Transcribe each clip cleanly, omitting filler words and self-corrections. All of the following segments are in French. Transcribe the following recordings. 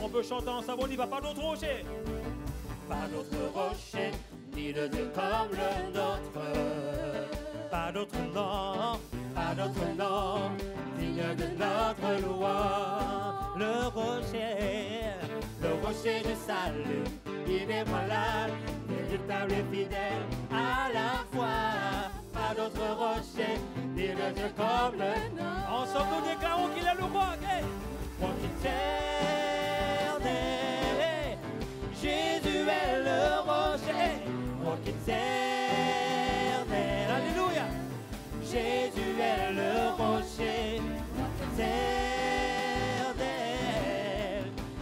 On peut chanter ensemble, on y va, pas d'autre rocher. Pas d'autre rocher, ni de Dieu comme le nôtre. Pas d'autre nom, digne de notre loi. Le rocher du salut, inébranlable, inéluctable et fidèle à la fois. Pas d'autre rocher, ni de Dieu comme le nôtre. Ensemble nous déclarons qu'il est le roi. Roi qui éternel, Jésus est le rocher. Roi qui éternel, alléluia. Jésus est le rocher. Roi qui éternel,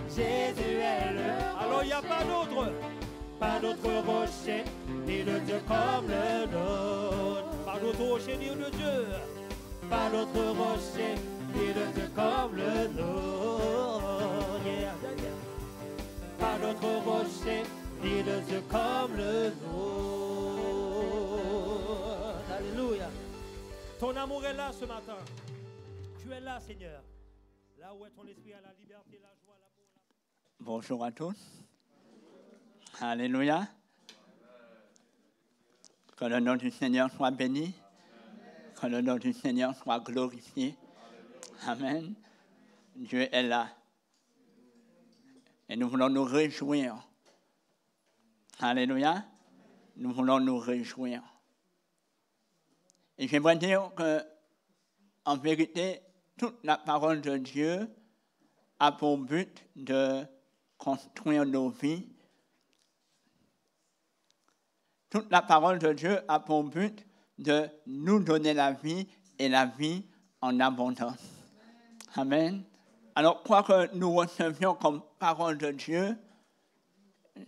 Jésus est le rocher. Alors il n'y a pas d'autre rocher, ni de Dieu comme le nôtre. Pas d'autre rocher, ni de Dieu. Pas d'autre rocher, ni de Dieu comme le nôtre. Yeah. Pas d'autre rocher, ni de Dieu comme le nôtre. Alléluia. Ton amour est là ce matin. Tu es là, Seigneur. Là où est ton esprit, à la liberté, la joie, l'amour. Bonjour à tous. Alléluia. Que le nom du Seigneur soit béni. Que le nom du Seigneur soit glorifié. Amen. Dieu est là. Et nous voulons nous réjouir. Alléluia. Nous voulons nous réjouir. Et j'aimerais dire que, en vérité, toute la parole de Dieu a pour but de construire nos vies. Toute la parole de Dieu a pour but de nous donner la vie et la vie en abondance. Amen. Alors, quoi que nous recevions comme parole de Dieu,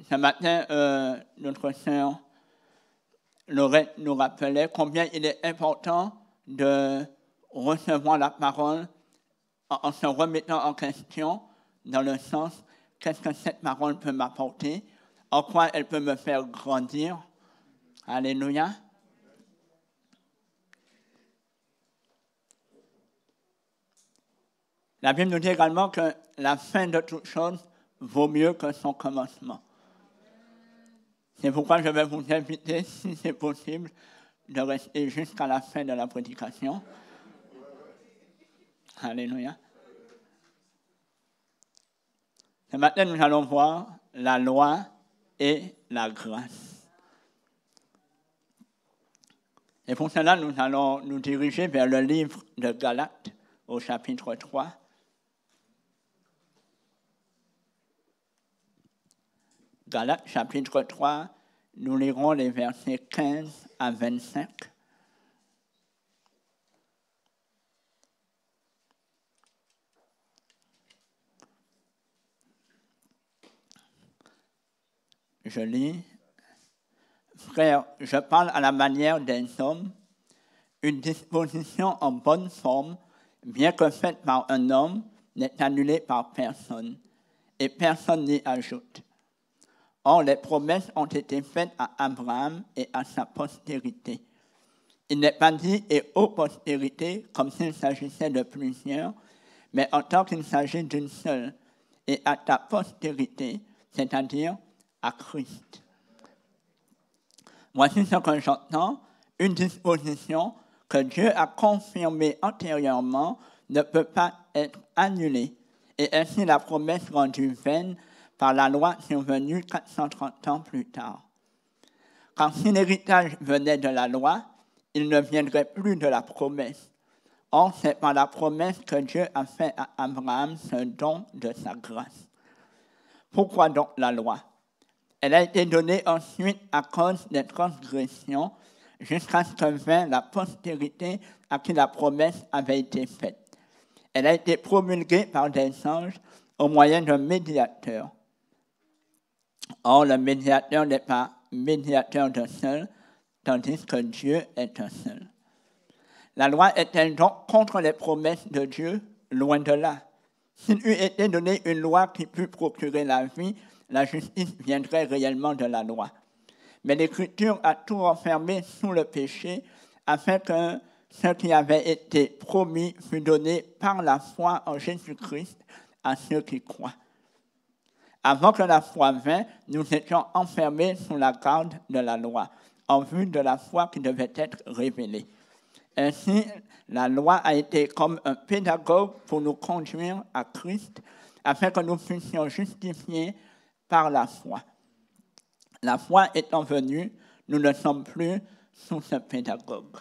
ce matin, notre sœur Laurette nous rappelait combien il est important de recevoir la parole en se remettant en question dans le sens qu'est-ce que cette parole peut m'apporter, en quoi elle peut me faire grandir. Alléluia. La Bible nous dit également que la fin de toute chose vaut mieux que son commencement. C'est pourquoi je vais vous inviter, si c'est possible, de rester jusqu'à la fin de la prédication. Alléluia. Ce matin, nous allons voir la loi et la grâce. Et pour cela, nous allons nous diriger vers le livre de Galates, au chapitre 3. Galates, chapitre 3, nous lirons les versets 15 à 25. Je lis. Frères, je parle à la manière des hommes. Une disposition en bonne forme, bien que faite par un homme, n'est annulée par personne, et personne n'y ajoute. Or, les promesses ont été faites à Abraham et à sa postérité. Il n'est pas dit « et aux postérités » comme s'il s'agissait de plusieurs, mais en tant qu'il s'agit d'une seule, et à ta postérité, c'est-à-dire à Christ. Voici ce que j'entends, une disposition que Dieu a confirmée antérieurement ne peut pas être annulée, et ainsi la promesse rendue vaine par la loi survenue 430 ans plus tard. Car si l'héritage venait de la loi, il ne viendrait plus de la promesse. Or, c'est par la promesse que Dieu a fait à Abraham ce don de sa grâce. Pourquoi donc la loi? Elle a été donnée ensuite à cause des transgressions, jusqu'à ce que vint la postérité à qui la promesse avait été faite. Elle a été promulguée par des anges au moyen d'un médiateur. Or, le médiateur n'est pas médiateur d'un seul, tandis que Dieu est un seul. La loi est-elle donc contre les promesses de Dieu? Loin de là. S'il eût été donné une loi qui pût procurer la vie, la justice viendrait réellement de la loi. Mais l'Écriture a tout renfermé sous le péché, afin que ce qui avait été promis fût donné par la foi en Jésus-Christ à ceux qui croient. Avant que la foi vînt, nous étions enfermés sous la garde de la loi, en vue de la foi qui devait être révélée. Ainsi, la loi a été comme un pédagogue pour nous conduire à Christ, afin que nous puissions justifier par la foi. La foi étant venue, nous ne sommes plus sous ce pédagogue.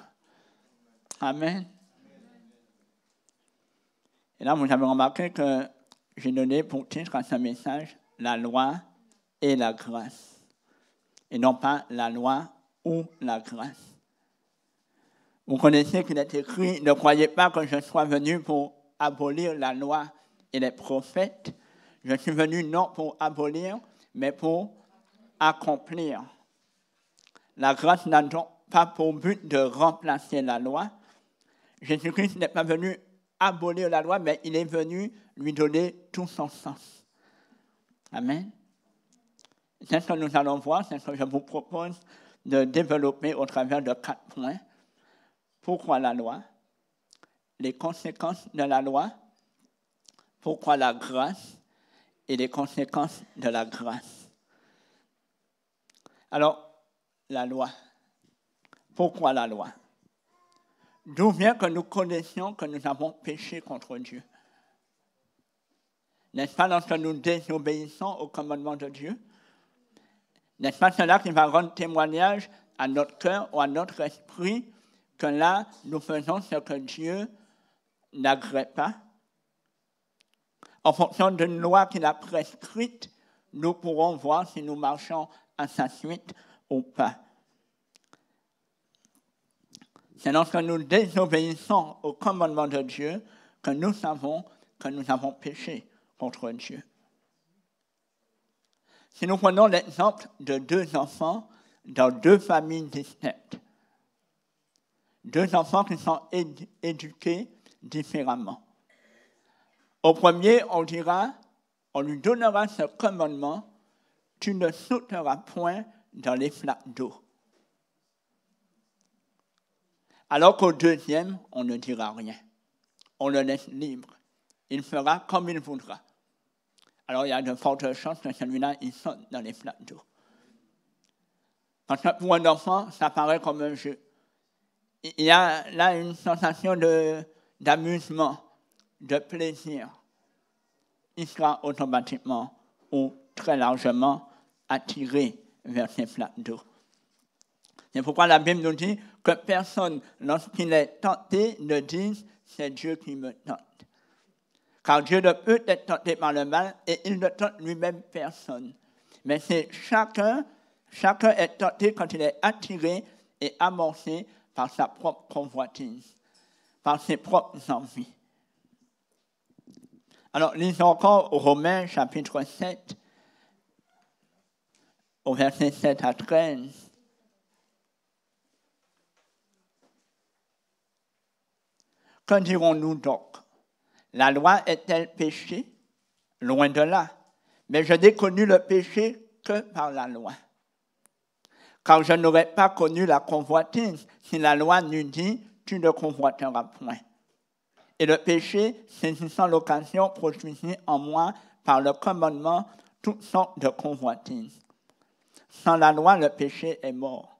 Amen. Et là, vous avez remarqué que j'ai donné pour titre à ce message la loi et la grâce, et non pas la loi ou la grâce. Vous connaissez qu'il est écrit « Ne croyez pas que je sois venu pour abolir la loi et les prophètes. Je suis venu non pour abolir, mais pour accomplir. » La grâce n'a donc pas pour but de remplacer la loi. Jésus-Christ n'est pas venu abolir la loi, mais il est venu lui donner tout son sens. Amen. C'est ce que nous allons voir, c'est ce que je vous propose de développer au travers de 4 points. Pourquoi la loi? Les conséquences de la loi? Pourquoi la grâce? Et les conséquences de la grâce. Alors, la loi. Pourquoi la loi? D'où vient que nous connaissions que nous avons péché contre Dieu? N'est-ce pas lorsque nous désobéissons au commandement de Dieu? N'est-ce pas cela qui va rendre témoignage à notre cœur ou à notre esprit que là, nous faisons ce que Dieu n'agrée pas? En fonction d'une loi qu'il a prescrite, nous pourrons voir si nous marchons à sa suite ou pas. C'est lorsque nous désobéissons au commandement de Dieu que nous savons que nous avons péché contre Dieu. Si nous prenons l'exemple de 2 enfants dans 2 familles distinctes, 2 enfants qui sont éduqués différemment. Au premier, on lui donnera ce commandement, tu ne sauteras point dans les flaques d'eau. Alors qu'au deuxième, on ne dira rien. On le laisse libre. Il fera comme il voudra. Alors il y a de fortes chances que celui-là, il saute dans les flaques d'eau. Parce que pour un enfant, ça paraît comme un jeu. Il y a là une sensation d'amusement, de plaisir. Il sera automatiquement ou très largement attiré vers ces flaques d'eau. C'est pourquoi la Bible nous dit que personne, lorsqu'il est tenté, ne dise « c'est Dieu qui me tente ». Car Dieu ne peut être tenté par le mal et il ne tente lui-même personne. Mais c'est chacun est tenté quand il est attiré et amorcé par sa propre convoitise, par ses propres envies. Alors, lisons encore Romains chapitre 7, au verset 7 à 13. Que dirons-nous donc? La loi est-elle péché? Loin de là. Mais je n'ai connu le péché que par la loi. Car je n'aurais pas connu la convoitise si la loi n'eût dit « tu ne convoiteras point ». Et le péché, saisissant l'occasion, produisit en moi par le commandement toutes sortes de convoitises. Sans la loi, le péché est mort.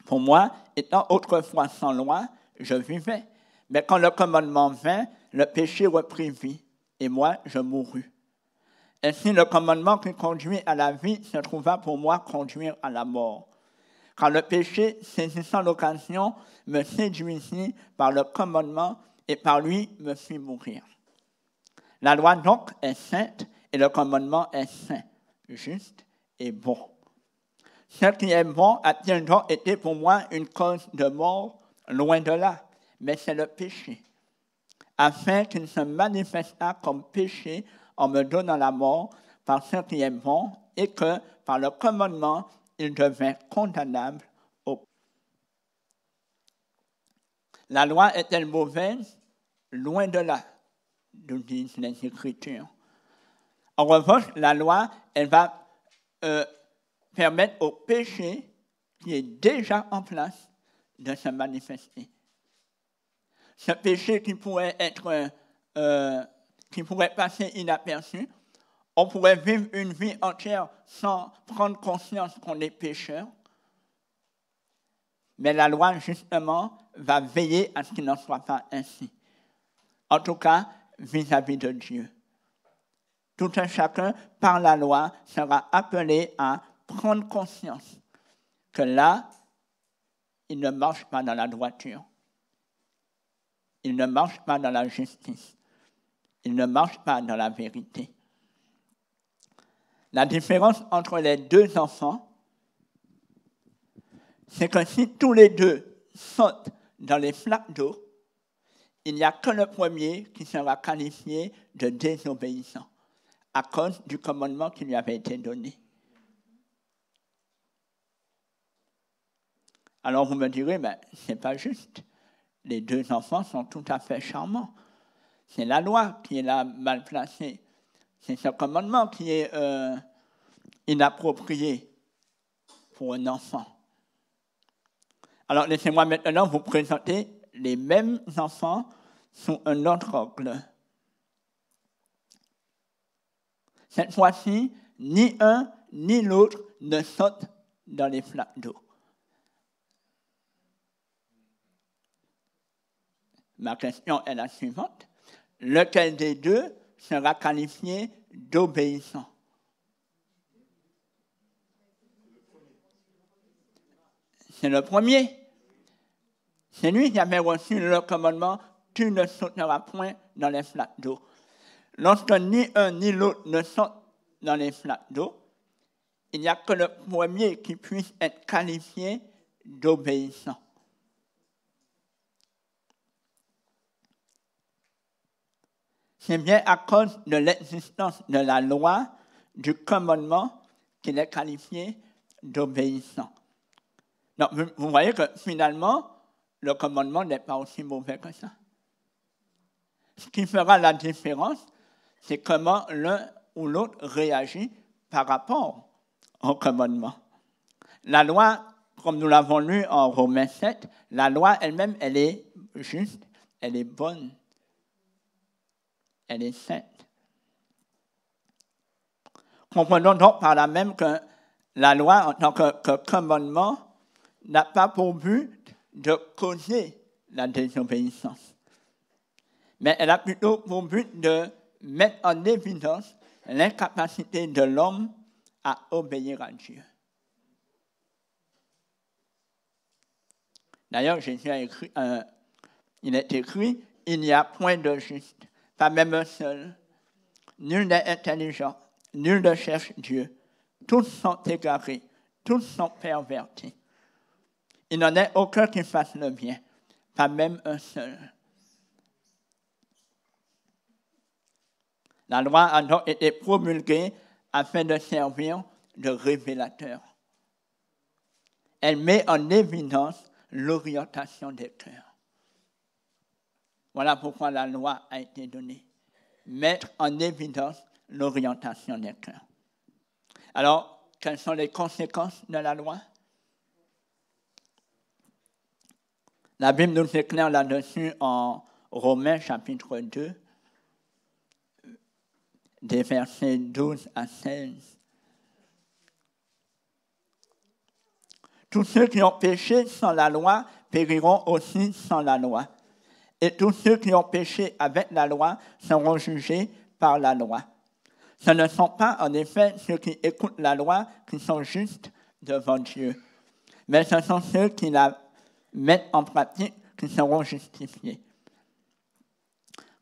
Pour moi, étant autrefois sans loi, je vivais. Mais quand le commandement vint, le péché reprit vie, et moi, je mourus. Ainsi, le commandement qui conduit à la vie se trouva pour moi conduire à la mort. Car le péché, saisissant l'occasion, me séduisit par le commandement et par lui me fit mourir. La loi donc est sainte et le commandement est saint, juste et bon. Ce qui est bon a-t-il donc été pour moi une cause de mort? Loin de là, mais c'est le péché, afin qu'il se manifestât comme péché en me donnant la mort par ce qui est bon et que, par le commandement, il devint condamnable au péché. La loi est-elle mauvaise? Loin de là, nous disent les Écritures. En revanche, la loi, elle va permettre au péché qui est déjà en place de se manifester. Ce péché qui pourrait passer inaperçu, On pourrait vivre une vie entière sans prendre conscience qu'on est pécheur. Mais la loi, justement, va veiller à ce qu'il n'en soit pas ainsi. En tout cas, vis-à-vis de Dieu. Tout un chacun, par la loi, sera appelé à prendre conscience que là, il ne marche pas dans la droiture. Il ne marche pas dans la justice. Il ne marche pas dans la vérité. La différence entre les deux enfants, c'est que si tous les deux sautent dans les flaques d'eau, il n'y a que le premier qui sera qualifié de désobéissant à cause du commandement qui lui avait été donné. Alors vous me direz, mais ce n'est pas juste. Les deux enfants sont tout à fait charmants. C'est la loi qui est là mal placée. C'est ce commandement qui est inapproprié pour un enfant. Alors laissez-moi maintenant vous présenter les mêmes enfants sous un autre angle. Cette fois-ci, ni un ni l'autre ne sautent dans les flaques d'eau. Ma question est la suivante. Lequel des deux sera qualifié d'obéissant? C'est le premier. C'est lui qui avait reçu le commandement « Tu ne sauteras point dans les flaques d'eau ». Lorsque ni un ni l'autre ne sautent dans les flaques d'eau, il n'y a que le premier qui puisse être qualifié d'obéissant. C'est bien à cause de l'existence de la loi, du commandement, qu'il est qualifié d'obéissant. Donc, vous voyez que finalement, le commandement n'est pas aussi mauvais que ça. Ce qui fera la différence, c'est comment l'un ou l'autre réagit par rapport au commandement. La loi, comme nous l'avons lu en Romains 7, la loi elle-même, elle est juste, elle est bonne. Elle est sainte. Comprenons donc par là même que la loi, en tant que commandement, n'a pas pour but de causer la désobéissance. Mais elle a plutôt pour but de mettre en évidence l'incapacité de l'homme à obéir à Dieu. D'ailleurs, Jésus a écrit, il est écrit, il n'y a point de juste. Pas même un seul. Nul n'est intelligent, nul ne cherche Dieu. Tous sont égarés, tous sont pervertis. Il n'en est aucun qui fasse le bien, pas même un seul. La loi a donc été promulguée afin de servir de révélateur. Elle met en évidence l'orientation des cœurs. Voilà pourquoi la loi a été donnée. Mettre en évidence l'orientation des cœurs. Alors, quelles sont les conséquences de la loi? La Bible nous éclaire là-dessus en Romains chapitre 2, des versets 12 à 16. Tous ceux qui ont péché sans la loi périront aussi sans la loi. Et tous ceux qui ont péché avec la loi seront jugés par la loi. Ce ne sont pas, en effet, ceux qui écoutent la loi qui sont justes devant Dieu, mais ce sont ceux qui la mettent en pratique qui seront justifiés.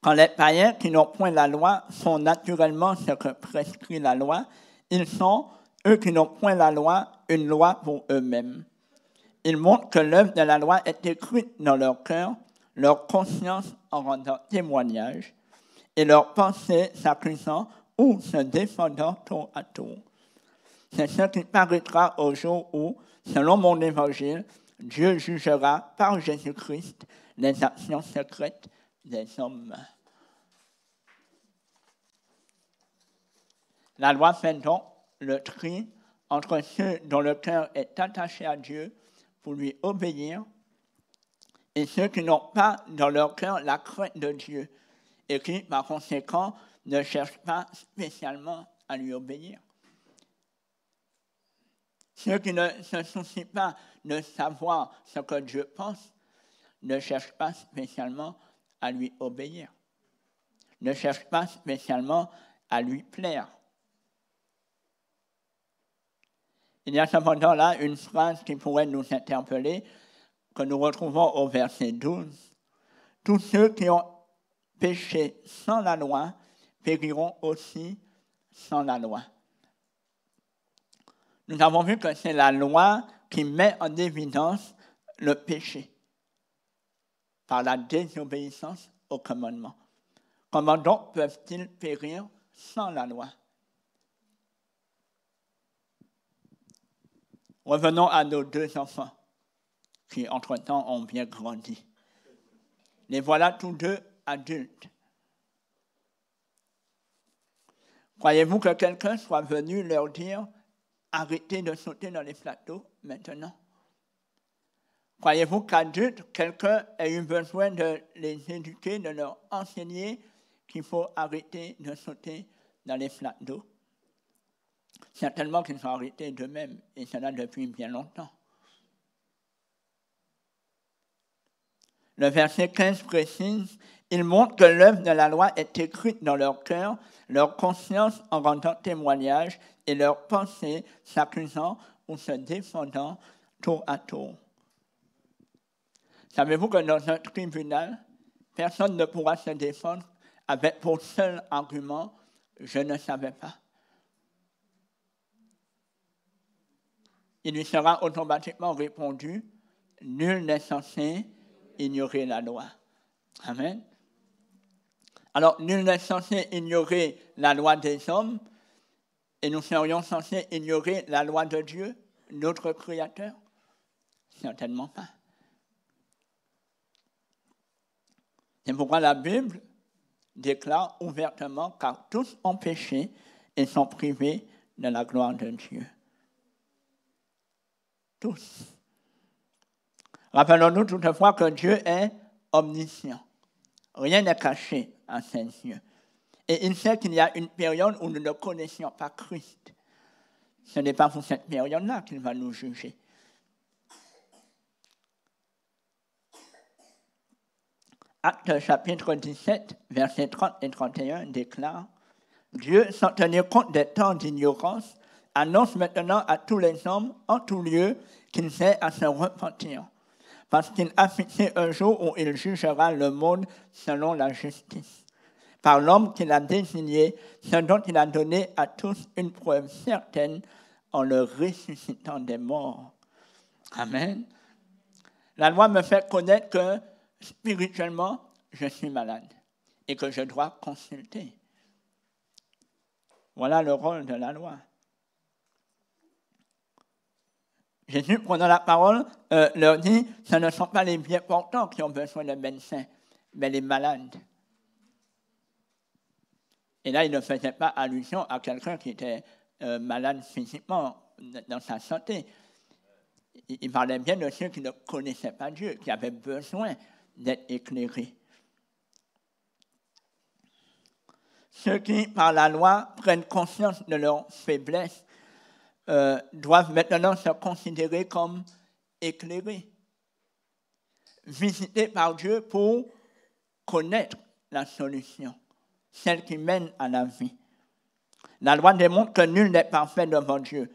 Quand les païens qui n'ont point la loi font naturellement ce que prescrit la loi, ils sont, eux qui n'ont point la loi, une loi pour eux-mêmes. Ils montrent que l'œuvre de la loi est écrite dans leur cœur, leur conscience en rendant témoignage, et leurs pensées s'accusant ou se défendant tour à tour. C'est ce qui paraîtra au jour où, selon mon évangile, Dieu jugera par Jésus-Christ les actions secrètes des hommes. La loi fait donc le tri entre ceux dont le cœur est attaché à Dieu pour lui obéir et ceux qui n'ont pas dans leur cœur la crainte de Dieu et qui, par conséquent, ne cherchent pas spécialement à lui obéir. Ceux qui ne se soucient pas de savoir ce que Dieu pense ne cherchent pas spécialement à lui obéir, ne cherchent pas spécialement à lui plaire. Il y a cependant là une phrase qui pourrait nous interpeller, que nous retrouvons au verset 12. Tous ceux qui ont péché sans la loi périront aussi sans la loi. Nous avons vu que c'est la loi qui met en évidence le péché par la désobéissance au commandement. Comment donc peuvent-ils périr sans la loi? Revenons à nos deux enfants qui, entre-temps, ont bien grandi. Les voilà tous deux adultes. Croyez-vous que quelqu'un soit venu leur dire « Arrêtez de sauter dans les plateaux maintenant » ? Croyez-vous qu'adultes, quelqu'un ait eu besoin de les éduquer, de leur enseigner qu'il faut arrêter de sauter dans les flaques d'eau? Certainement qu'ils sont arrêtés d'eux-mêmes, et cela depuis bien longtemps. Le verset 15 précise, il montre que l'œuvre de la loi est écrite dans leur cœur, leur conscience en rendant témoignage et leurs pensées s'accusant ou se défendant tour à tour. Savez-vous que dans un tribunal, personne ne pourra se défendre avec pour seul argument « je ne savais pas ». Il lui sera automatiquement répondu « nul n'est censé ignorer la loi ». Amen. Alors, nul n'est censé ignorer la loi des hommes et nous serions censés ignorer la loi de Dieu, notre Créateur? Certainement pas. C'est pourquoi la Bible déclare ouvertement car tous ont péché et sont privés de la gloire de Dieu. Tous. Rappelons-nous toutefois que Dieu est omniscient. Rien n'est caché à ses yeux. Et il sait qu'il y a une période où nous ne connaissions pas Christ. Ce n'est pas pour cette période-là qu'il va nous juger. Actes chapitre 17, versets 30 et 31 déclare « Dieu, sans tenir compte des temps d'ignorance, annonce maintenant à tous les hommes, en tout lieu, qu'ils aient à se repentir, parce qu'il a fixé un jour où il jugera le monde selon la justice. Par l'homme qu'il a désigné, ce dont il a donné à tous une preuve certaine en le ressuscitant des morts. » Amen. La loi me fait connaître que spirituellement, je suis malade et que je dois consulter. Voilà le rôle de la loi. Jésus, prenant la parole, leur dit, ce ne sont pas les bien portants qui ont besoin de médecins, mais les malades. Et là, il ne faisait pas allusion à quelqu'un qui était malade physiquement dans sa santé. Il parlait bien de ceux qui ne connaissaient pas Dieu, qui avaient besoin d'être éclairés. Ceux qui, par la loi, prennent conscience de leur faiblesse, doivent maintenant se considérer comme éclairés, visités par Dieu pour connaître la solution, celle qui mène à la vie. La loi démontre que nul n'est parfait devant Dieu.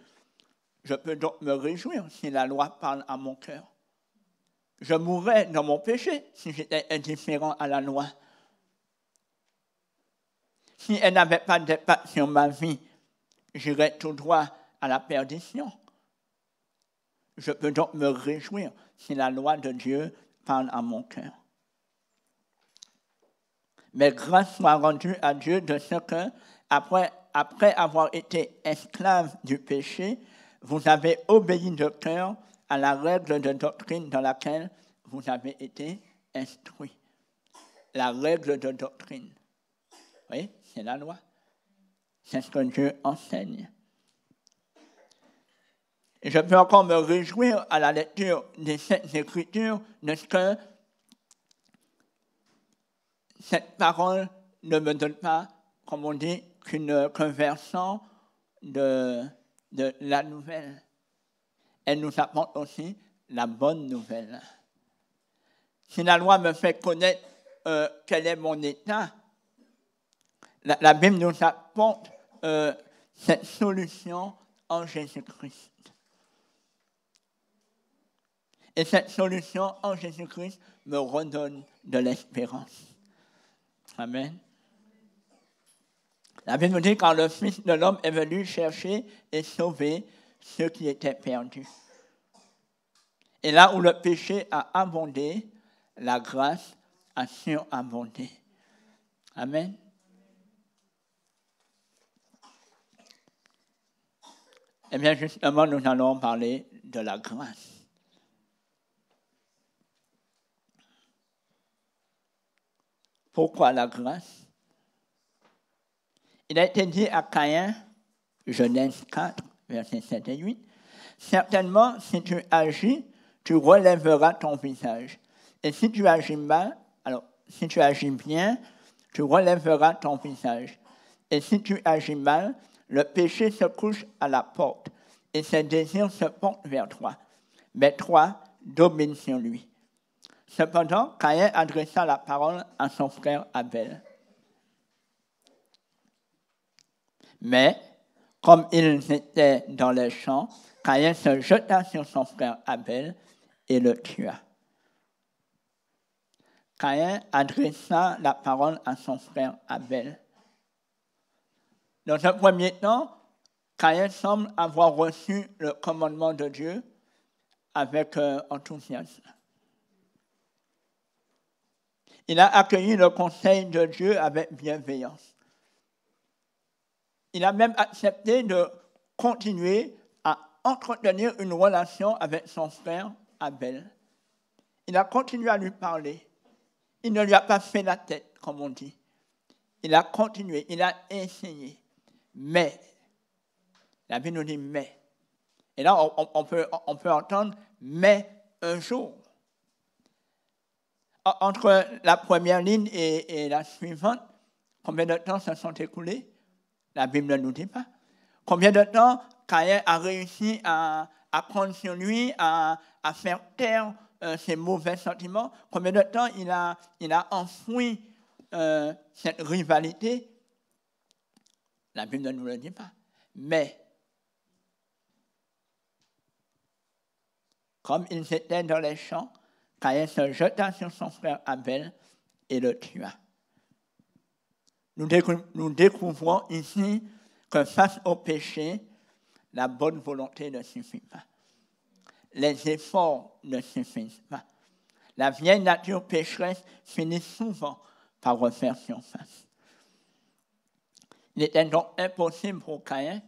Je peux donc me réjouir si la loi parle à mon cœur. Je mourrais dans mon péché si j'étais indifférent à la loi. Si elle n'avait pas d'impact sur ma vie, j'irais tout droit à la perdition. Je peux donc me réjouir si la loi de Dieu parle à mon cœur. Mais grâce soit rendue à Dieu de ce que, après avoir été esclave du péché, vous avez obéi de cœur à la règle de doctrine dans laquelle vous avez été instruits. La règle de doctrine. Oui, c'est la loi. C'est ce que Dieu enseigne. Et je peux encore me réjouir à la lecture de cette écriture de ce que cette parole ne me donne pas, comme on dit, qu'un versant de la nouvelle. Elle nous apporte aussi la bonne nouvelle. Si la loi me fait connaître quel est mon état, la Bible nous apporte cette solution en Jésus-Christ. Et cette solution en Jésus-Christ me redonne de l'espérance. Amen. La Bible nous dit quand le Fils de l'homme est venu chercher et sauver ceux qui étaient perdus. Et là où le péché a abondé, la grâce a surabondé. Amen. Eh bien, justement, nous allons parler de la grâce. Pourquoi la grâce? Il a été dit à Caïn, Genèse 4, versets 7 et 8, « Certainement, si tu agis, tu relèveras ton visage. Et si tu agis mal, alors, si tu agis bien, tu relèveras ton visage. Et si tu agis mal, le péché se couche à la porte, et ses désirs se portent vers toi. Mais toi, domine sur lui. » Cependant, Caïn adressa la parole à son frère Abel. Mais, comme ils étaient dans les champs, Caïn se jeta sur son frère Abel et le tua. Caïn adressa la parole à son frère Abel. Dans un premier temps, Caïn semble avoir reçu le commandement de Dieu avec enthousiasme. Il a accueilli le conseil de Dieu avec bienveillance. Il a même accepté de continuer à entretenir une relation avec son frère Abel. Il a continué à lui parler. Il ne lui a pas fait la tête, comme on dit. Il a continué, il a essayé. Mais, la Bible nous dit mais. Et là, on peut entendre mais un jour. Entre la première ligne et la suivante, combien de temps se sont écoulés? La Bible ne nous dit pas. Combien de temps Caïn a réussi à prendre sur lui, à faire taire ses mauvais sentiments? Combien de temps il a enfoui cette rivalité? La Bible ne nous le dit pas. Mais, comme ils étaient dans les champs, Caïn se jeta sur son frère Abel et le tua. Nous découvrons ici que face au péché, la bonne volonté ne suffit pas. Les efforts ne suffisent pas. La vieille nature pécheresse finit souvent par refaire surface. Il était donc impossible pour Caïn,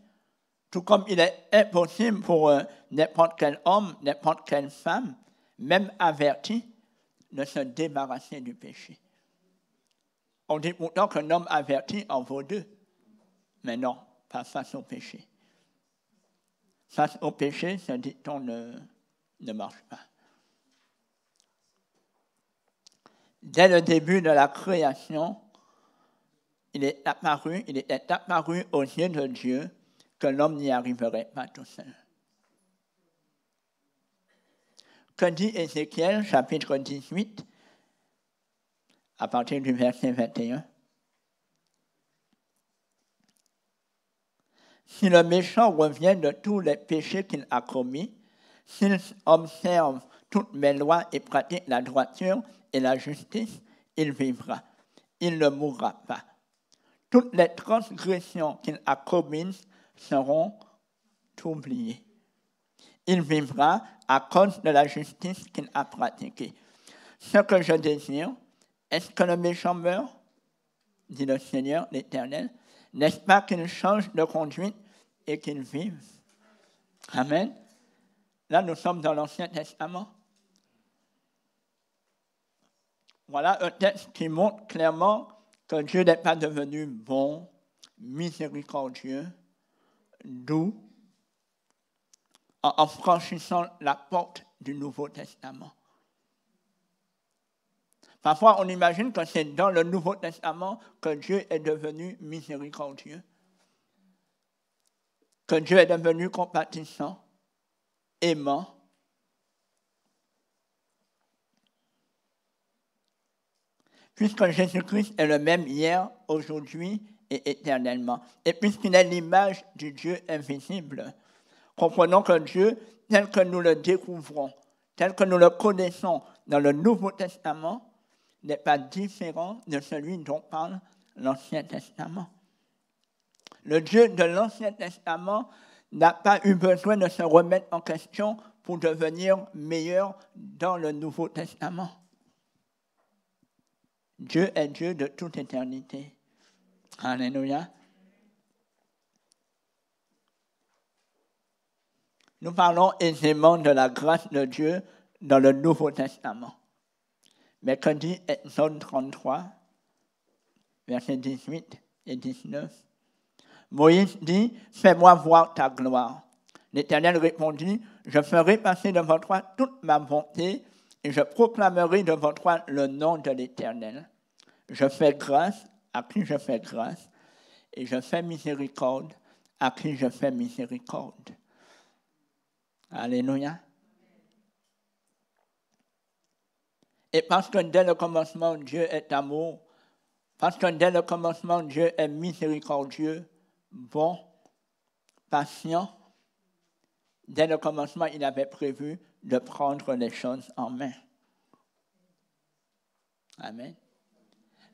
tout comme il est impossible pour n'importe quel homme, n'importe quelle femme, même averti, de se débarrasser du péché. On dit pourtant qu'un homme averti en vaut deux. Mais non, pas face au péché. Face au péché, ce dicton ne marche pas. Dès le début de la création, il était apparu aux yeux de Dieu que l'homme n'y arriverait pas tout seul. Que dit Ézéchiel, chapitre 18, à partir du verset 21? Si le méchant revient de tous les péchés qu'il a commis, s'il observe toutes mes lois et pratique la droiture et la justice, il vivra. Il ne mourra pas. Toutes les transgressions qu'il a commises seront oubliées. Il vivra à cause de la justice qu'il a pratiquée. Ce que je désire, est-ce que le méchant meurt? Dit le Seigneur, l'Éternel. N'est-ce pas qu'il change de conduite et qu'il vive? Amen. Là, nous sommes dans l'Ancien Testament. Voilà un texte qui montre clairement que Dieu n'est pas devenu bon, miséricordieux, doux, en franchissant la porte du Nouveau Testament. Parfois, on imagine que c'est dans le Nouveau Testament que Dieu est devenu miséricordieux, que Dieu est devenu compatissant, aimant. Puisque Jésus-Christ est le même hier, aujourd'hui et éternellement. Et puisqu'il est l'image du Dieu invisible, comprenons que Dieu, tel que nous le découvrons, tel que nous le connaissons dans le Nouveau Testament, n'est pas différent de celui dont parle l'Ancien Testament. Le Dieu de l'Ancien Testament n'a pas eu besoin de se remettre en question pour devenir meilleur dans le Nouveau Testament. Dieu est Dieu de toute éternité. Alléluia. Nous parlons aisément de la grâce de Dieu dans le Nouveau Testament. Mais que dit Exode 33, versets 18 et 19? Moïse dit, « Fais-moi voir ta gloire. » L'Éternel répondit, « Je ferai passer devant toi toute ma bonté et je proclamerai devant toi le nom de l'Éternel. Je fais grâce à qui je fais grâce et je fais miséricorde à qui je fais miséricorde. » Alléluia. Et parce que dès le commencement, Dieu est amour, parce que dès le commencement, Dieu est miséricordieux, bon, patient, dès le commencement, il avait prévu de prendre les choses en main. Amen.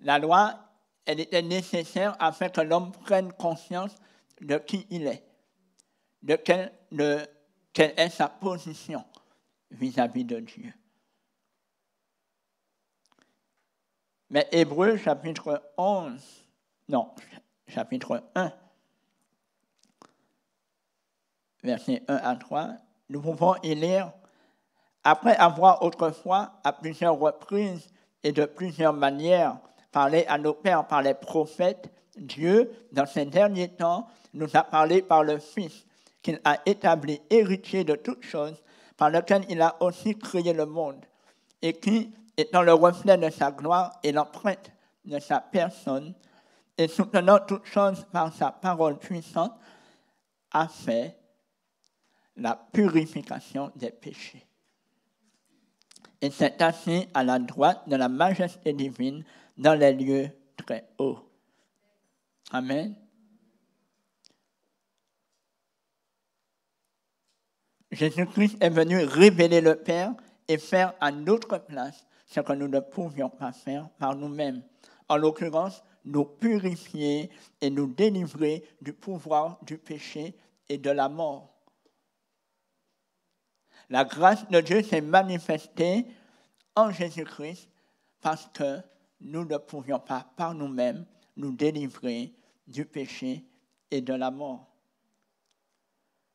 La loi, elle était nécessaire afin que l'homme prenne conscience de qui il est, de quelle est sa position vis-à-vis de Dieu. Mais Hébreux, chapitre 1, versets 1 à 3, nous pouvons y lire « Après avoir autrefois, à plusieurs reprises et de plusieurs manières, parlé à nos pères par les prophètes, Dieu, dans ces derniers temps, nous a parlé par le Fils, qu'il a établi héritier de toutes choses, par lequel il a aussi créé le monde, et qui, étant le reflet de sa gloire et l'empreinte de sa personne, et soutenant toutes choses par sa parole puissante, a fait la purification des péchés. Et s'est assis à la droite de la majesté divine dans les lieux très hauts. Amen. Jésus-Christ est venu révéler le Père et faire à notre place ce que nous ne pouvions pas faire par nous-mêmes. En l'occurrence, nous purifier et nous délivrer du pouvoir du péché et de la mort. La grâce de Dieu s'est manifestée en Jésus-Christ parce que nous ne pouvions pas par nous-mêmes nous délivrer du péché et de la mort.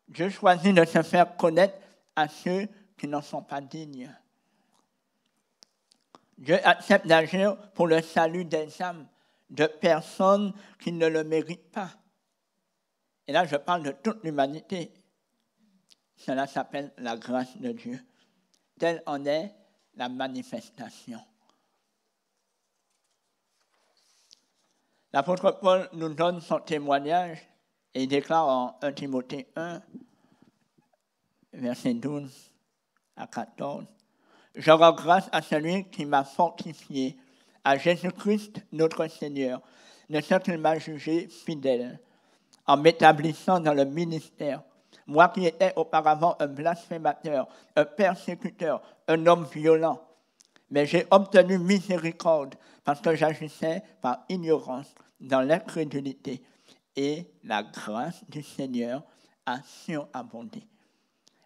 Dieu choisit de se faire connaître à ceux qui n'en sont pas dignes. Dieu accepte d'agir pour le salut des âmes, de personnes qui ne le méritent pas. Et là, je parle de toute l'humanité. Cela s'appelle la grâce de Dieu. Telle en est la manifestation. L'apôtre Paul nous donne son témoignage et il déclare en 1 Timothée 1, versets 12 à 14. « Je rends grâce à celui qui m'a fortifié, à Jésus-Christ notre Seigneur, de ce qu'il m'a jugé fidèle, en m'établissant dans le ministère. Moi qui étais auparavant un blasphémateur, un persécuteur, un homme violent, mais j'ai obtenu miséricorde parce que j'agissais par ignorance dans l'incrédulité et la grâce du Seigneur a surabondé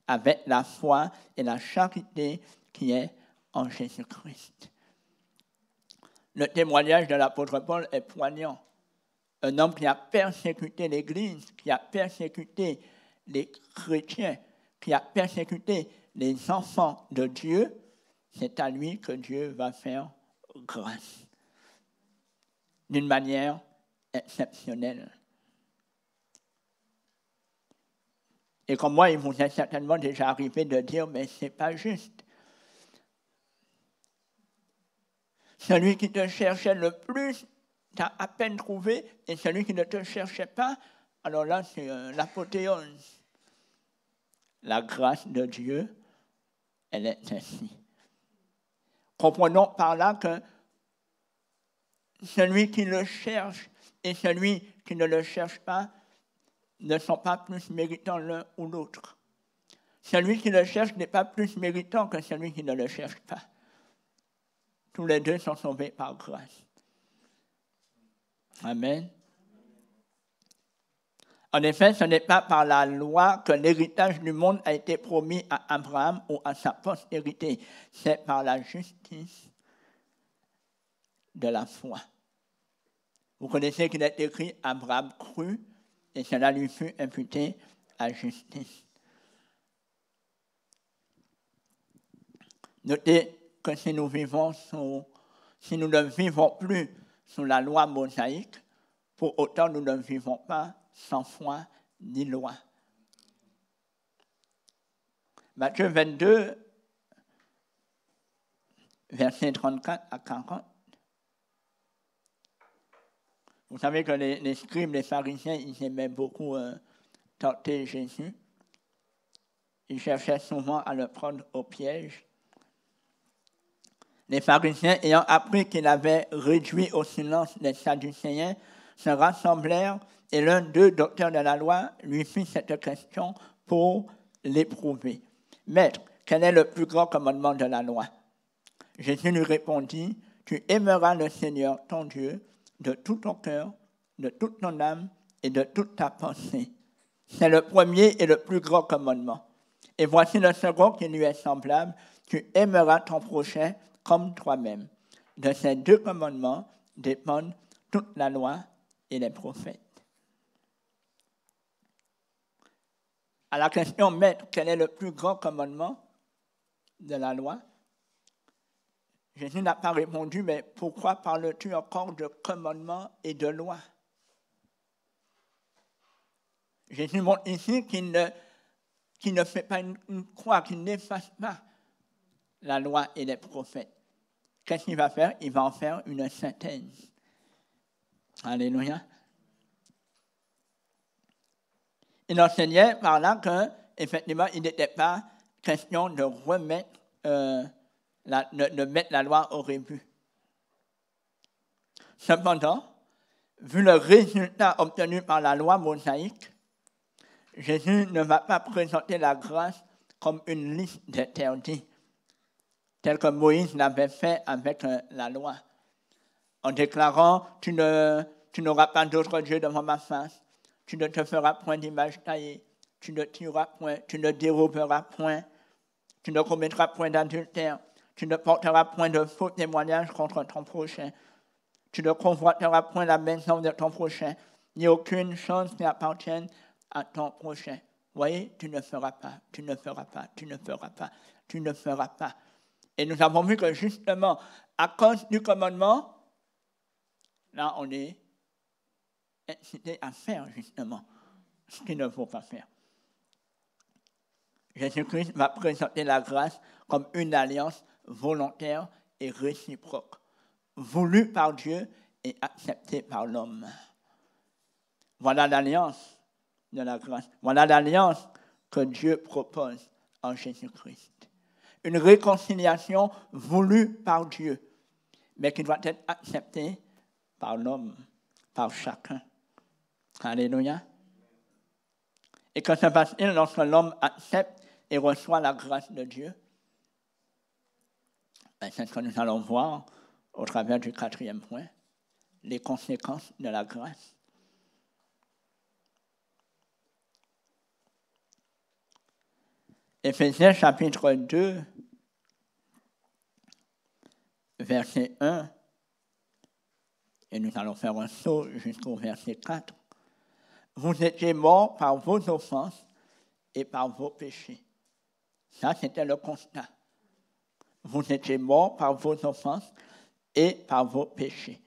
avec la foi et la charité qui est en Jésus-Christ. » Le témoignage de l'apôtre Paul est poignant. Un homme qui a persécuté l'Église, qui a persécuté les chrétiens, qui a persécuté les enfants de Dieu, c'est à lui que Dieu va faire grâce. D'une manière exceptionnelle. Et comme moi, il vous est certainement déjà arrivé de dire, mais ce n'est pas juste. Celui qui te cherchait le plus t'a à peine trouvé, et celui qui ne te cherchait pas, alors là, c'est l'apothéose. La grâce de Dieu, elle est ainsi. Comprenons par là que celui qui le cherche et celui qui ne le cherche pas ne sont pas plus méritants l'un ou l'autre. Celui qui le cherche n'est pas plus méritant que celui qui ne le cherche pas. Tous les deux sont sauvés par grâce. Amen. En effet, ce n'est pas par la loi que l'héritage du monde a été promis à Abraham ou à sa postérité. C'est par la justice de la foi. Vous connaissez qu'il est écrit « Abraham crut et cela lui fut imputé à justice ». Notez que si nous ne vivons plus sous la loi mosaïque, pour autant nous ne vivons pas sans foi ni loi. Matthieu 22, versets 34 à 40. Vous savez que les scribes, les pharisiens, ils aimaient beaucoup tenter Jésus. Ils cherchaient souvent à le prendre au piège. Les pharisiens, ayant appris qu'il avait réduit au silence les Sadducéens, se rassemblèrent et l'un d'eux, docteur de la loi, lui fit cette question pour l'éprouver. « Maître, quel est le plus grand commandement de la loi ?» Jésus lui répondit, « Tu aimeras le Seigneur, ton Dieu, de tout ton cœur, de toute ton âme et de toute ta pensée. C'est le premier et le plus grand commandement. Et voici le second qui lui est semblable, tu aimeras ton prochain comme toi-même. De ces deux commandements dépendent toute la loi et les prophètes. » À la question, Maître, quel est le plus grand commandement de la loi? Jésus n'a pas répondu, mais pourquoi parles-tu encore de commandement et de loi? Jésus montre ici qu'il ne fait pas une croix, qu'il n'efface pas la loi et les prophètes. Qu'est-ce qu'il va faire? Il va en faire une synthèse. Alléluia. Il enseignait par là qu'effectivement, il n'était pas question de remettre, de mettre la loi au rébut. Cependant, vu le résultat obtenu par la loi mosaïque, Jésus ne va pas présenter la grâce comme une liste d'interdits, tel que Moïse l'avait fait avec la loi, en déclarant « Tu n'auras pas d'autre Dieu devant ma face, tu ne te feras point d'image taillée, tu ne tueras point, tu ne déroberas point, tu ne commettras point d'adultère, tu ne porteras point de faux témoignages contre ton prochain, tu ne convoiteras point la maison de ton prochain, ni aucune chose qui appartienne à ton prochain. » Vous voyez, tu ne feras pas, tu ne feras pas, tu ne feras pas, tu ne feras pas. Et nous avons vu que justement, à cause du commandement, là, on est incité à faire justement ce qu'il ne faut pas faire. Jésus-Christ va présenter la grâce comme une alliance volontaire et réciproque, voulue par Dieu et acceptée par l'homme. Voilà l'alliance de la grâce. Voilà l'alliance que Dieu propose en Jésus-Christ. Une réconciliation voulue par Dieu, mais qui doit être acceptée par l'homme, par chacun. Alléluia. Et que se passe-t-il lorsque l'homme accepte et reçoit la grâce de Dieu? C'est ce que nous allons voir au travers du 4e point, les conséquences de la grâce. Éphésiens chapitre 2, verset 1, et nous allons faire un saut jusqu'au verset 4. Vous étiez morts par vos offenses et par vos péchés. Ça, c'était le constat. Vous étiez morts par vos offenses et par vos péchés.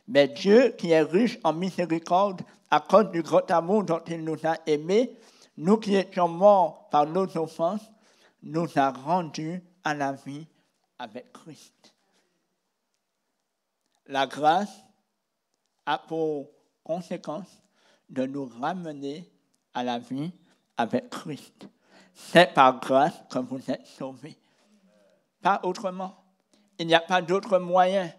Mais Dieu, qui est riche en miséricorde, à cause du grand amour dont il nous a aimés, nous qui étions morts par nos offenses, nous a rendus à la vie avec Christ. la grâce a pour conséquence de nous ramener à la vie avec Christ. C'est par grâce que vous êtes sauvés. Pas autrement. Il n'y a pas d'autre moyen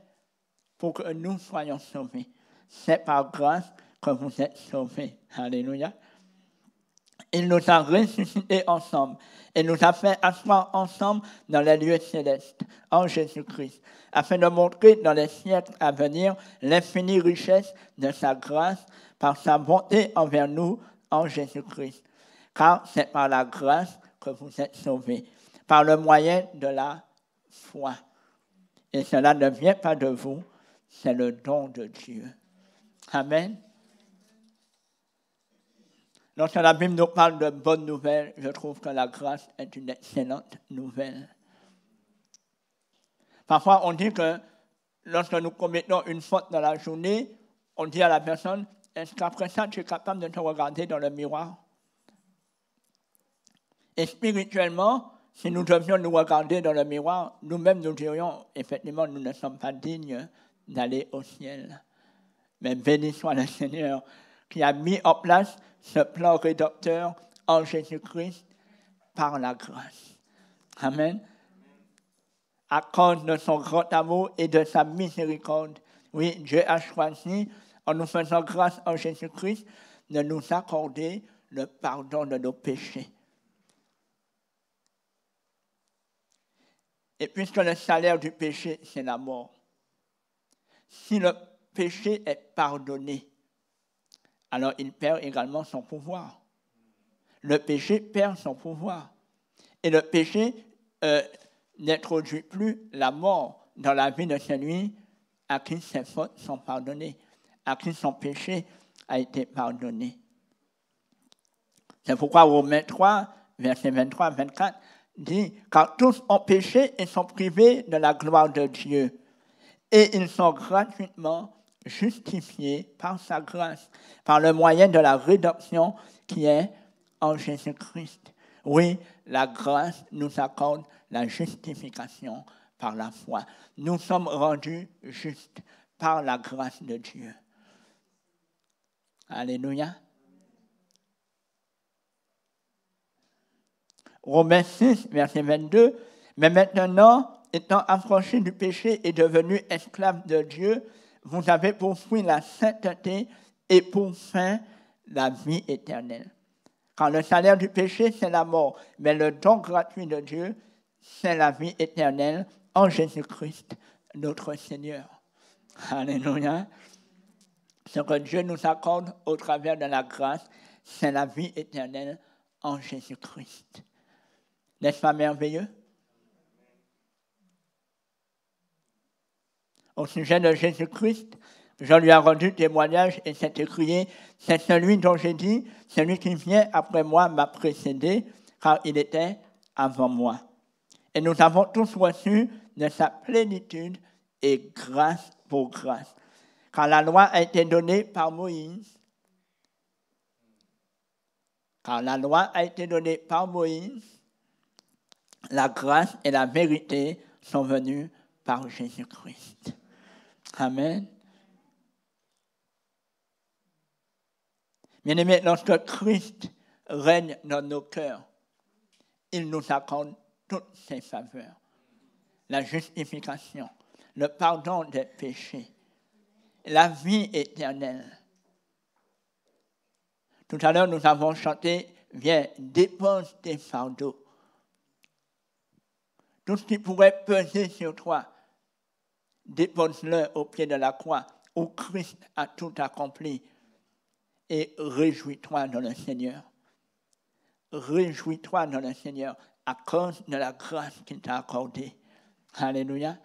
pour que nous soyons sauvés. C'est par grâce que vous êtes sauvés. Alléluia. Il nous a ressuscités ensemble et nous a fait asseoir ensemble dans les lieux célestes en Jésus-Christ, afin de montrer dans les siècles à venir l'infinie richesse de sa grâce par sa bonté envers nous en Jésus-Christ. Car c'est par la grâce que vous êtes sauvés, par le moyen de la foi. Et cela ne vient pas de vous, c'est le don de Dieu. Amen. Lorsque la Bible nous parle de bonnes nouvelles, je trouve que la grâce est une excellente nouvelle. Parfois, on dit que lorsque nous commettons une faute dans la journée, on dit à la personne, est-ce qu'après ça, tu es capable de te regarder dans le miroir? Et spirituellement, si nous devions nous regarder dans le miroir, nous-mêmes nous dirions, effectivement, nous ne sommes pas dignes d'aller au ciel. Mais béni soit le Seigneur qui a mis en place ce plan rédempteur en Jésus-Christ par la grâce. Amen. À cause de son grand amour et de sa miséricorde, oui, Dieu a choisi, en nous faisant grâce en Jésus-Christ, de nous accorder le pardon de nos péchés. Et puisque le salaire du péché, c'est la mort, si le péché est pardonné, alors il perd également son pouvoir. Le péché perd son pouvoir. Et le péché n'introduit plus la mort dans la vie de celui à qui ses fautes sont pardonnées, à qui son péché a été pardonné. C'est pourquoi Romains 3, versets 23-24, dit « Car tous ont péché et sont privés de la gloire de Dieu, et ils sont gratuitement justifiés par sa grâce, par le moyen de la rédemption qui est en Jésus-Christ. » Oui, la grâce nous accorde la justification par la foi. Nous sommes rendus justes par la grâce de Dieu. Alléluia. Romains 6, verset 22. Mais maintenant, étant affranchis du péché et devenus esclaves de Dieu, vous avez pour fruit la sainteté et pour fin la vie éternelle. Car le salaire du péché, c'est la mort, mais le don gratuit de Dieu, c'est la vie éternelle en Jésus-Christ, notre Seigneur. Alléluia. Ce que Dieu nous accorde au travers de la grâce, c'est la vie éternelle en Jésus-Christ. N'est-ce pas merveilleux? Au sujet de Jésus-Christ, Jean lui a rendu témoignage et s'est écrié « C'est celui dont j'ai dit, celui qui vient après moi m'a précédé, car il était avant moi. » Et nous avons tous reçu de sa plénitude et grâce pour grâce. Car la loi a été donnée par Moïse. La grâce et la vérité sont venues par Jésus-Christ. Amen. Bien-aimés, lorsque Christ règne dans nos cœurs, il nous accorde toutes ses faveurs. La justification, le pardon des péchés, la vie éternelle. Tout à l'heure, nous avons chanté « Viens, dépose tes fardeaux ». Tout ce qui pourrait peser sur toi, dépose-le au pied de la croix, où Christ a tout accompli. Et réjouis-toi dans le Seigneur. Réjouis-toi dans le Seigneur à cause de la grâce qu'il t'a accordée. Alléluia.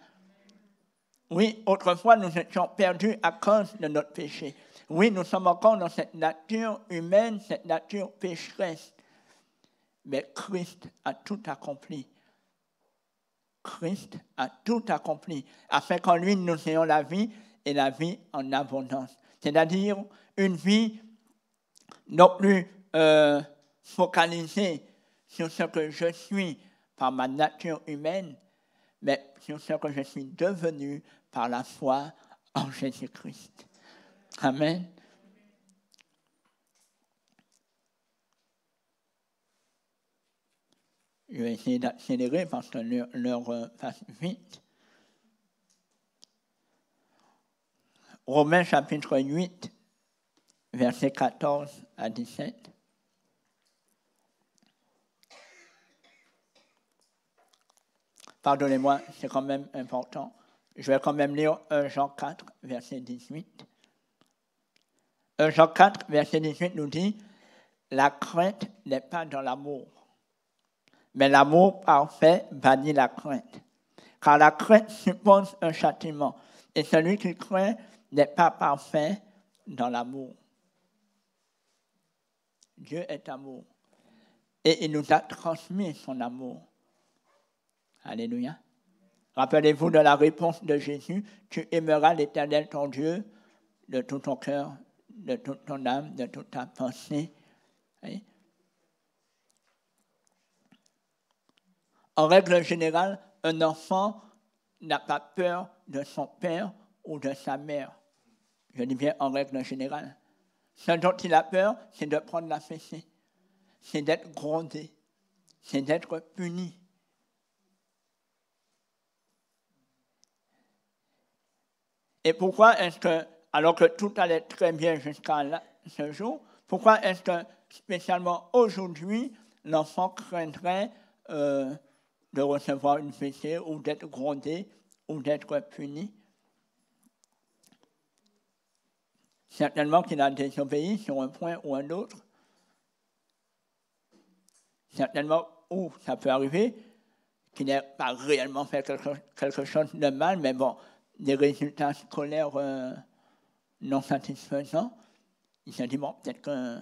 Oui, autrefois, nous étions perdus à cause de notre péché. Oui, nous sommes encore dans cette nature humaine, cette nature pécheresse. Mais Christ a tout accompli. Christ a tout accompli, afin qu'en lui, nous ayons la vie et la vie en abondance. C'est-à-dire une vie non plus focalisée sur ce que je suis par ma nature humaine, mais sur ce que je suis devenu par la foi en Jésus-Christ. Amen. Je vais essayer d'accélérer parce que l'heure passe vite. Romains chapitre 8, versets 14 à 17. Pardonnez-moi, c'est quand même important. Je vais quand même lire 1 Jean 4, verset 18. 1 Jean 4, verset 18 nous dit « La crainte n'est pas dans l'amour, mais l'amour parfait bannit la crainte. Car la crainte suppose un châtiment, et celui qui craint n'est pas parfait dans l'amour. » Dieu est amour, et il nous a transmis son amour. Alléluia. Rappelez-vous de la réponse de Jésus, « Tu aimeras l'Éternel ton Dieu de tout ton cœur, de toute ton âme, de toute ta pensée. » Oui. En règle générale, un enfant n'a pas peur de son père ou de sa mère. Je dis bien en règle générale. Ce dont il a peur, c'est de prendre la fessée, c'est d'être grondé, c'est d'être puni. Et pourquoi est-ce que, alors que tout allait très bien jusqu'à ce jour, pourquoi est-ce que, spécialement aujourd'hui, l'enfant craindrait de recevoir une fessée ou d'être grondé ou d'être puni? Certainement qu'il a désobéi sur un point ou un autre. Certainement, ou ça peut arriver qu'il n'ait pas réellement fait quelque chose de mal, mais bon, des résultats scolaires non satisfaisants. Il s'est dit, bon, peut-être que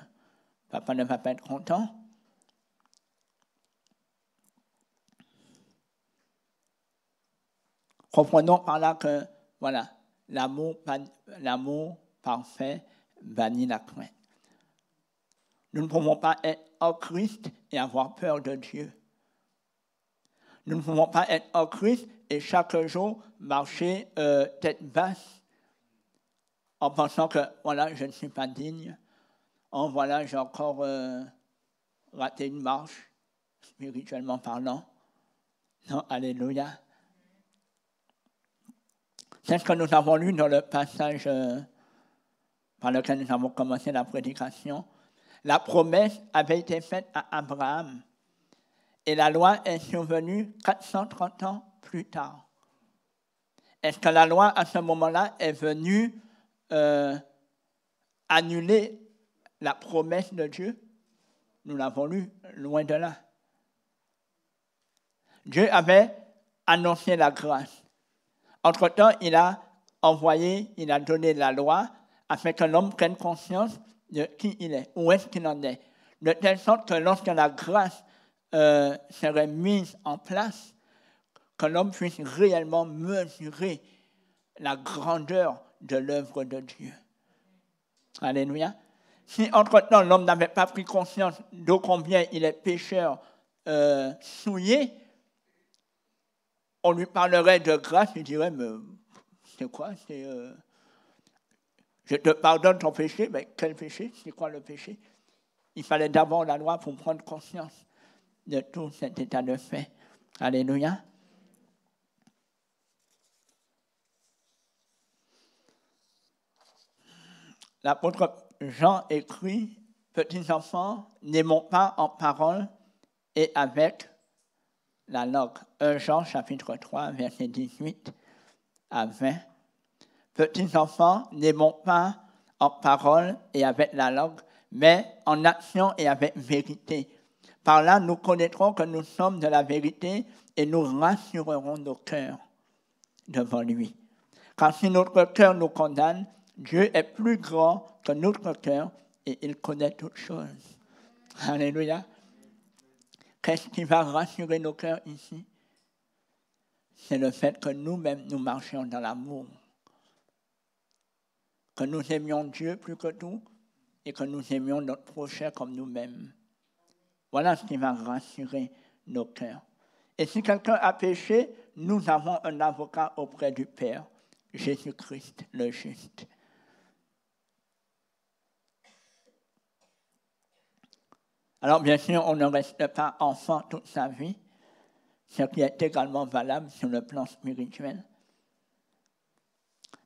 papa ne va pas être content. Comprenons par là que, voilà, l'amour parfait bannit la crainte. Nous ne pouvons pas être en Christ et avoir peur de Dieu. Nous ne pouvons pas être en Christ et chaque jour marcher tête basse en pensant que, voilà, je ne suis pas digne. Oh, voilà, j'ai encore raté une marche, spirituellement parlant. Non, alléluia. C'est ce que nous avons lu dans le passage par lequel nous avons commencé la prédication. La promesse avait été faite à Abraham et la loi est survenue 430 ans plus tard. Est-ce que la loi, à ce moment-là, est venue annuler la promesse de Dieu? Nous l'avons lu, loin de là. Dieu avait annoncé la grâce. Entre-temps, il a donné la loi afin que l'homme prenne conscience de qui il est, où est-ce qu'il en est. De telle sorte que lorsque la grâce serait mise en place, que l'homme puisse réellement mesurer la grandeur de l'œuvre de Dieu. Alléluia. Si entre-temps l'homme n'avait pas pris conscience de combien il est pécheur souillé, on lui parlerait de grâce, il dirait, mais c'est quoi? Je te pardonne ton péché, mais quel péché? C'est quoi le péché? Il fallait d'abord la loi pour prendre conscience de tout cet état de fait. Alléluia. L'apôtre Jean écrit, « Petits enfants, n'aimons pas en parole et avec la langue. » 1 Jean chapitre 3, verset 18 à 20. « Petits enfants, n'aimons pas en parole et avec la langue, mais en action et avec vérité. Par là, nous connaîtrons que nous sommes de la vérité et nous rassurerons nos cœurs devant lui. Car si notre cœur nous condamne, Dieu est plus grand que notre cœur et il connaît toutes choses. » Alléluia. Qu'est-ce qui va rassurer nos cœurs ici? C'est le fait que nous-mêmes, nous marchions dans l'amour. Que nous aimions Dieu plus que tout et que nous aimions notre prochain comme nous-mêmes. Voilà ce qui va rassurer nos cœurs. Et si quelqu'un a péché, nous avons un avocat auprès du Père, Jésus-Christ, le juste. Alors, bien sûr, on ne reste pas enfant toute sa vie, ce qui est également valable sur le plan spirituel.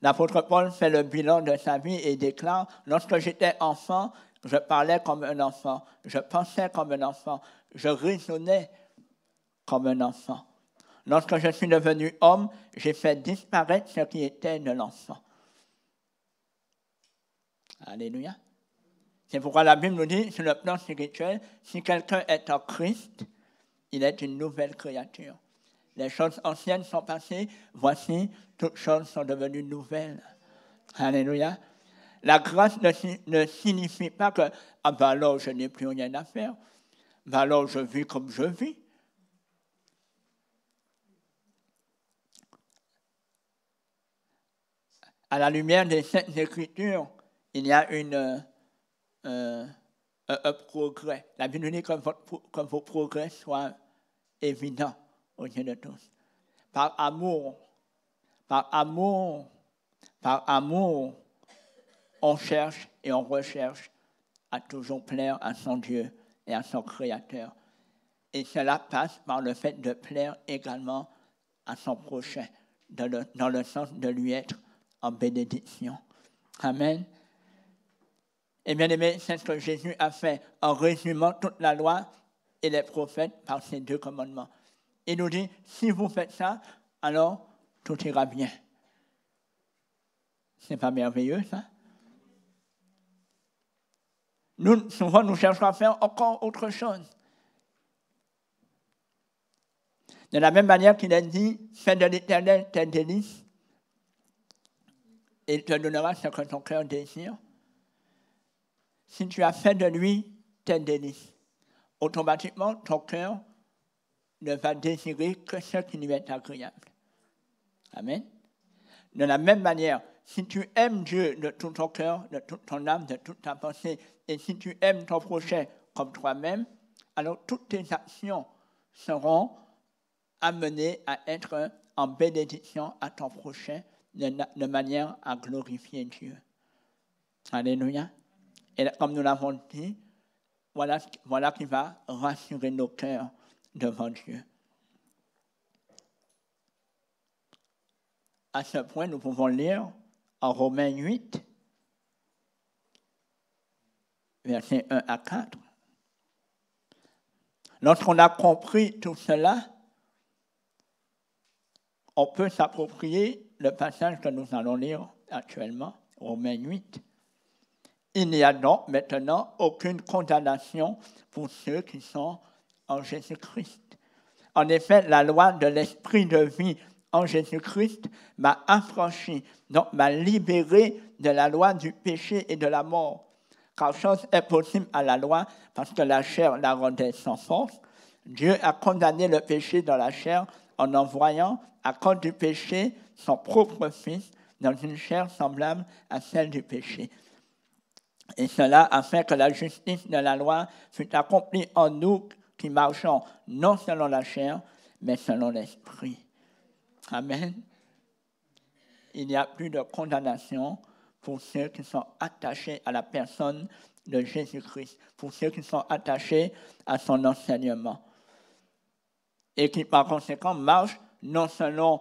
L'apôtre Paul fait le bilan de sa vie et déclare « Lorsque j'étais enfant, je parlais comme un enfant, je pensais comme un enfant, je raisonnais comme un enfant. Lorsque je suis devenu homme, j'ai fait disparaître ce qui était de l'enfant. » Alléluia. C'est pourquoi la Bible nous dit, sur le plan spirituel, si quelqu'un est en Christ, il est une nouvelle créature. Les choses anciennes sont passées, voici, toutes choses sont devenues nouvelles. Alléluia. La grâce ne signifie pas que, ah ben alors je n'ai plus rien à faire, ben alors je vis comme je vis. À la lumière des Saintes Écritures, il y a un progrès. La Bible dit que vos progrès soient évidents aux yeux de tous. Par amour, on cherche et on recherche à toujours plaire à son Dieu et à son Créateur. Et cela passe par le fait de plaire également à son prochain, dans le sens de lui être en bénédiction. Amen. Et bien aimé, c'est ce que Jésus a fait en résumant toute la loi et les prophètes par ces 2 commandements. Il nous dit, si vous faites ça, alors tout ira bien. C'est pas merveilleux, ça? Nous, souvent, nous cherchons à faire encore autre chose. De la même manière qu'il a dit, fais de l'Éternel tes délices, et il te donnera ce que ton cœur désire. Si tu as fait de lui tes délices, automatiquement, ton cœur ne va désirer que ce qui lui est agréable. Amen. De la même manière, si tu aimes Dieu de tout ton cœur, de toute ton âme, de toute ta pensée, et si tu aimes ton prochain comme toi-même, alors toutes tes actions seront amenées à être en bénédiction à ton prochain de manière à glorifier Dieu. Alléluia. Et comme nous l'avons dit, voilà qui va rassurer nos cœurs devant Dieu. À ce point, nous pouvons lire en Romains 8, versets 1 à 4. Lorsqu'on a compris tout cela, on peut s'approprier le passage que nous allons lire actuellement, Romains 8. Il n'y a donc maintenant aucune condamnation pour ceux qui sont en Jésus-Christ. En effet, la loi de l'esprit de vie en Jésus-Christ m'a affranchi, donc m'a libéré de la loi du péché et de la mort. Car chose est possible à la loi parce que la chair la rendait sans force. Dieu a condamné le péché dans la chair en envoyant, à cause du péché, son propre Fils dans une chair semblable à celle du péché. Et cela afin que la justice de la loi fût accomplie en nous qui marchons non selon la chair, mais selon l'esprit. Amen. Il n'y a plus de condamnation pour ceux qui sont attachés à la personne de Jésus-Christ, pour ceux qui sont attachés à son enseignement et qui par conséquent marchent non selon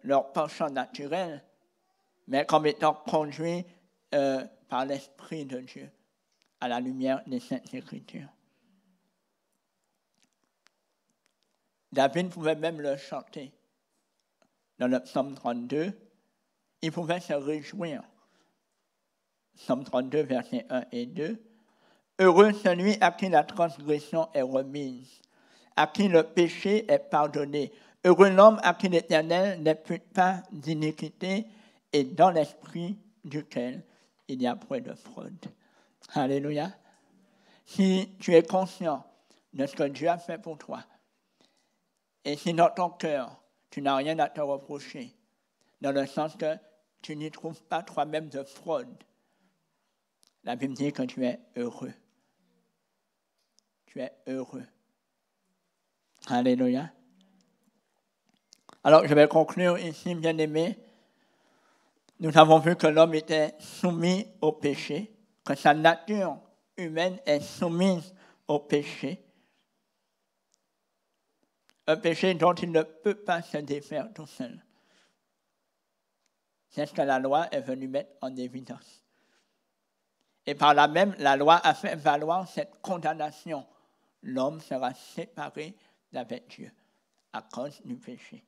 leur penchant naturel, mais comme étant conduits par l'Esprit de Dieu à la lumière des Saintes Écritures. David pouvait même le chanter dans le psaume 32. Il pouvait se réjouir. Psaume 32, versets 1 et 2. Heureux celui à qui la transgression est remise, à qui le péché est pardonné. Heureux l'homme à qui l'Éternel n'impute pas d'iniquité et dans l'esprit duquel il n'y a point de fraude. Alléluia. Si tu es conscient de ce que Dieu a fait pour toi, et si dans ton cœur, tu n'as rien à te reprocher, dans le sens que tu n'y trouves pas toi-même de fraude, la Bible dit que tu es heureux. Tu es heureux. Alléluia. Alors, je vais conclure ici, bien-aimés, Nous avons vu que l'homme était soumis au péché, que sa nature humaine est soumise au péché. Un péché dont il ne peut pas se défaire tout seul. C'est ce que la loi est venue mettre en évidence. Et par là même, la loi a fait valoir cette condamnation. L'homme sera séparé d'avec Dieu à cause du péché.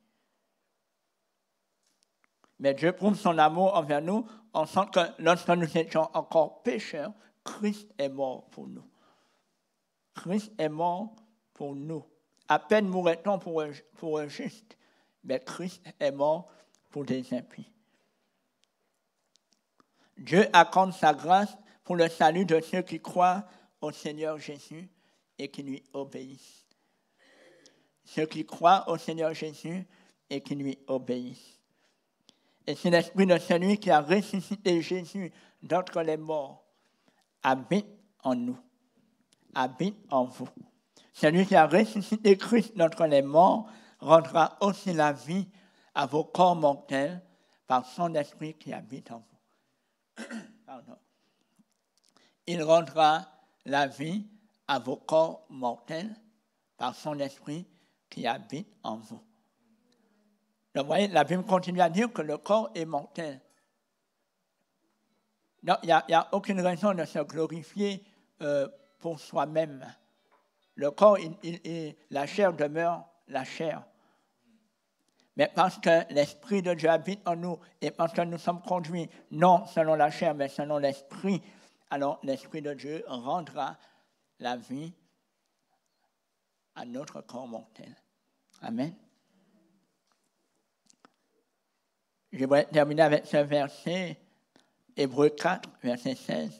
Mais Dieu prouve son amour envers nous en sorte que lorsque nous étions encore pécheurs, Christ est mort pour nous. Christ est mort pour nous. À peine mourrait-on pour un juste, mais Christ est mort pour des impies. Dieu accorde sa grâce pour le salut de ceux qui croient au Seigneur Jésus et qui lui obéissent. Ceux qui croient au Seigneur Jésus et qui lui obéissent. Et c'est l'esprit de celui qui a ressuscité Jésus d'entre les morts habite en nous, habite en vous. Celui qui a ressuscité Christ d'entre les morts rendra aussi la vie à vos corps mortels par son esprit qui habite en vous. Pardon. Il rendra la vie à vos corps mortels par son esprit qui habite en vous. Donc, vous voyez, la Bible continue à dire que le corps est mortel. Donc, il n'y a aucune raison de se glorifier pour soi-même. Le corps, la chair demeure la chair. Mais parce que l'Esprit de Dieu habite en nous et parce que nous sommes conduits non selon la chair, mais selon l'Esprit, alors l'Esprit de Dieu rendra la vie à notre corps mortel. Amen. Je vais terminer avec ce verset, Hébreux 4, verset 16.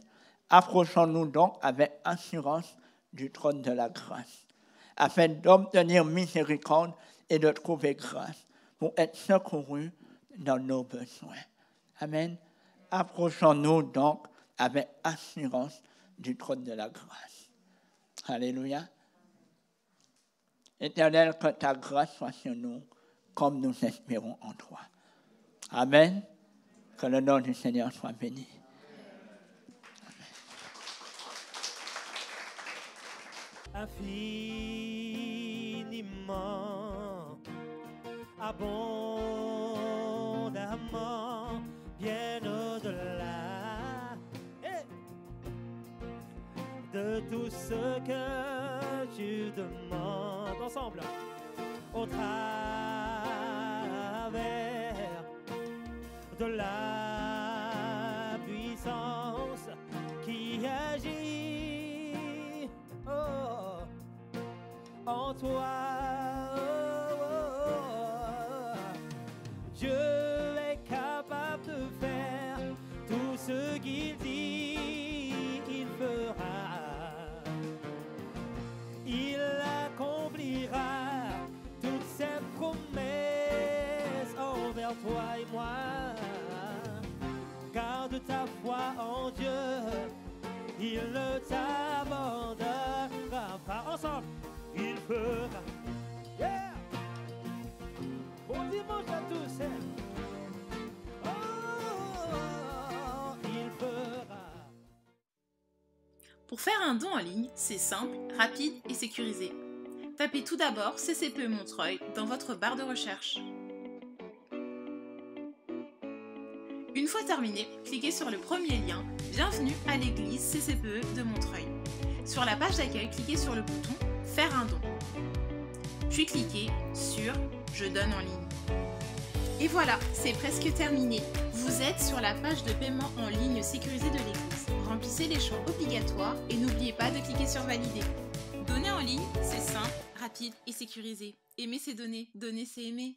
Approchons-nous donc avec assurance du trône de la grâce, afin d'obtenir miséricorde et de trouver grâce pour être secourus dans nos besoins. Amen. Approchons-nous donc avec assurance du trône de la grâce. Alléluia. Éternel, que ta grâce soit sur nous, comme nous espérons en toi. Amen. Que le nom du Seigneur soit béni. Infiniment, abondamment, bien au-delà de tout ce que tu demandes. Ensemble, au travers de la puissance qui agit en toi. Dieu est capable de faire tout ce qu'il dit, il fera. Il accomplira toutes ses promesses envers toi et moi. Garde ta foi en Dieu, il ne t'abandonnera pas. Ensemble, il fera. Yeah! Bon dimanche à tous. Oh, il fera. Pour faire un don en ligne, c'est simple, rapide et sécurisé. Tapez tout d'abord CCPE Montreuil dans votre barre de recherche. Une fois terminé, cliquez sur le premier lien « Bienvenue à l'église CCPE de Montreuil ». Sur la page d'accueil, cliquez sur le bouton « Faire un don ». Puis cliquez sur « Je donne en ligne ». Et voilà, c'est presque terminé. Vous êtes sur la page de paiement en ligne sécurisée de l'église. Remplissez les champs obligatoires et n'oubliez pas de cliquer sur « Valider ». Donner en ligne, c'est simple, rapide et sécurisé. Aimer, c'est donner. Donner, c'est aimer.